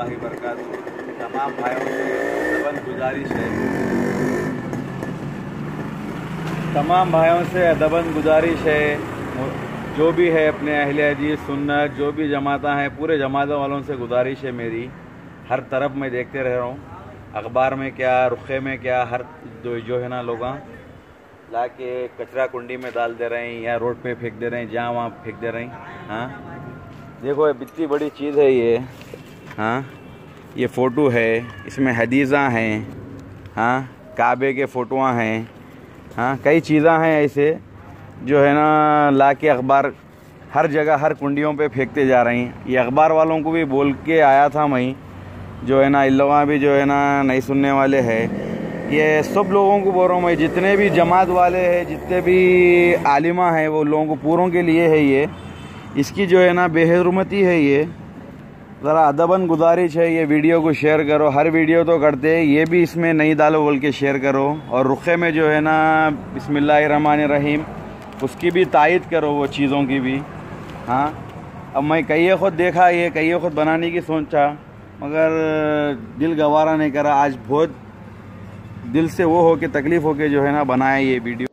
वरहमतुल्लाहि वबरकातुहू। तमाम भाइयों से अदबन गुजारिश है, जो भी है अपने अहले हदीस सुन्नत जो भी जमाता हैं, पूरे जमातों वालों से गुजारिश है मेरी, हर तरफ मैं देखते रह रहा हूँ, अखबार में क्या, रुखे में क्या, हर जो है ना लोग ला के कचरा कुंडी में डाल दे रहे हैं या रोड पे फेंक दे रहे हैं, जहाँ वहाँ फेंक दे रहे हैं। हाँ देखो इतनी बड़ी चीज़ है ये। हाँ ये फ़ोटो है, इसमें हदीसा हैं, हाँ काबे के फ़ोटोआँ हैं, हाँ कई चीज़ें हैं ऐसे जो है ना ला के अखबार हर जगह हर कुंडियों पे फेंकते जा रही हैं। ये अखबार वालों को भी बोल के आया था मैं, जो है ना इन लोगों भी जो है ना नहीं सुनने वाले हैं। ये सब लोगों को बोल रहा हूँ मैं, जितने भी जमात वाले हैं, जितने भी आलिमा हैं, वो लोगों को पूरों के लिए है ये। इसकी जो है ना बेहरमती है ये। ज़रा अदबन गुजारिश है, ये वीडियो को शेयर करो। हर वीडियो तो करते हैं, ये भी इसमें नहीं डालो बोल के शेयर करो। और रुखे में जो है ना बिस्मिल्लाहिर्रहमानिर्रहीम उसकी भी तायद करो, वो चीज़ों की भी। हाँ अब मैं कई खुद देखा, ये कई खुद बनाने की सोचा, मगर दिल गवारा नहीं करा। आज बहुत दिल से वो हो के तकलीफ़ हो के जो है ना बनाया ये वीडियो।